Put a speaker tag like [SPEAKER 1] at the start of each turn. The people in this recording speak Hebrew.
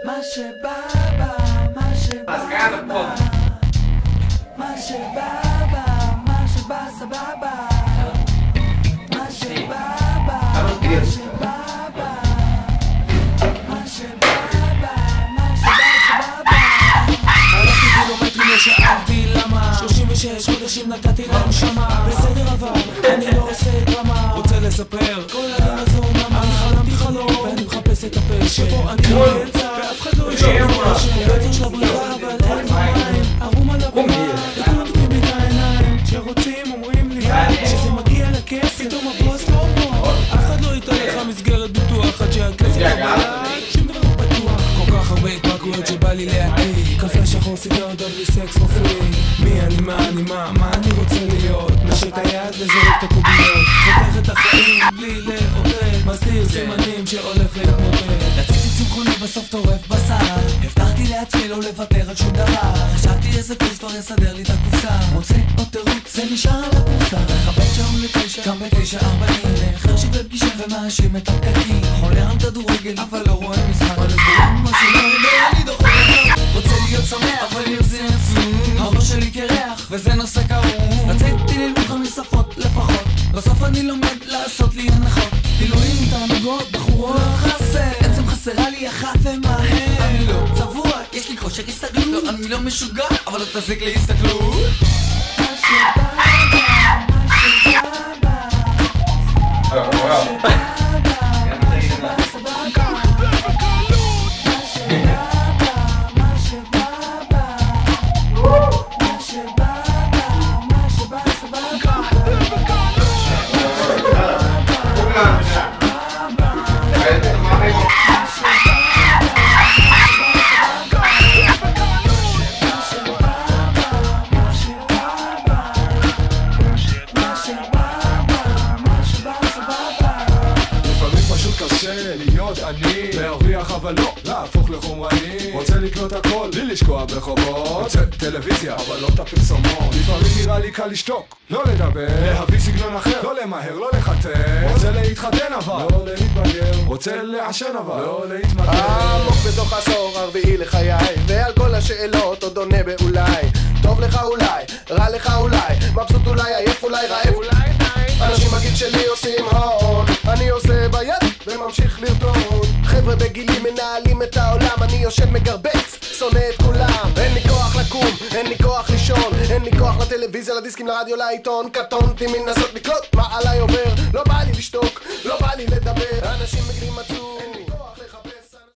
[SPEAKER 1] מה שבא בא, מה שבא בא, מה שבא בא, מה שבא סבבה, מה שבא בא, מה שבא בא, מה שבא בא, מה שבא סבבה. הלכתי קילומטרים לא שאלתי למה 36 חודשים נתתי להם שמה בסדר אבל אני לא עושה דרמה רוצה לספר כל היום הזו נמה אני חלמתי חלום ואני מחפש את הפה שבו אני לא נמצא ואף אחד לא ישאר יצור של הברירה אבל אין מים ערום על הבמה וכולם תקנים לי את העיניים שרוצים אומרים לי שזה מגיע לכס פתאום הפוסט לא פה אף אחד לא ייתן לך מסגרת ביטוח עד שהכסף הבא שום דבר לא בטוח כל כך הרבה התפרקויות שבא לי להקיא קפה שחור סיגר דבלי סקס מופרי מי אני מה אני רוצה להיות נשק היד וזורק את הקוביות חותך את החיים בלי לעודד מסתיר סימנים שהולך להתמודד רציתי צמחוני בסוף טורף בסל הבטחתי לעצמי לא לוותר על שום דבר חשבתי איזה קורס כבר יסדר לי את הקופסה מוצא עוד תירוץ זה נשאר על הקורסה מכבד שעון ל9 קם ב9:40 חרשי בפגישה ומאשים את הפקקים חולה על כדורגל אבל לא רואה משחק אבל לדברים מסוים ואני דוחה רוצה להיות שמח אבל ירזין עצמי הראש שלי קרח וזה נושא כאוב רציתי ללמוד 5 שפות לפחות בסוף אני לומד לעשות לי הנחות דילויים תענוגות בחורות לא חסר עצם חסרה לי אחת ומהר אני לא צבוע יש לי כושר הסתגלות לא אני לא משוגע אבל לא תזיק לי הסתגלות מה שבא בא מה שבא בא
[SPEAKER 2] להרוויח אבל לא להפוך לחומרני רוצה לקנות הכל בלי לשקוע בחובות רוצה טלוויזיה אבל לא את הפרסומות לפעמים נראה לי קל לשתוק לא לדבר להביא סגנון אחר לא למהר לא לחתר רוצה להתחתן אבל לא להתבגר רוצה לעשן אבל לא להתמדר
[SPEAKER 3] עמוק בתוך העשור הרביעי לחיי ועל כל השאלות עוד עונה באולי טוב לך אולי רע לך אולי מבסוט אולי עייף אולי רעב אולי אנשים בגיל שלי עושים הון אני עושה ביד וממשיך לרטון חבר'ה בגילי מנהלים את העולם אני יושב מגרבץ, שונא את כולם אין לי כוח לקום, אין לי כוח לישון אין לי כוח לטלוויזיה, לדיסקים, לרדיו, לעיתון קטונתי מנסות לקלוט מה עליי עובר לא בא לי לשתוק, לא בא לי לדבר אנשים בגילים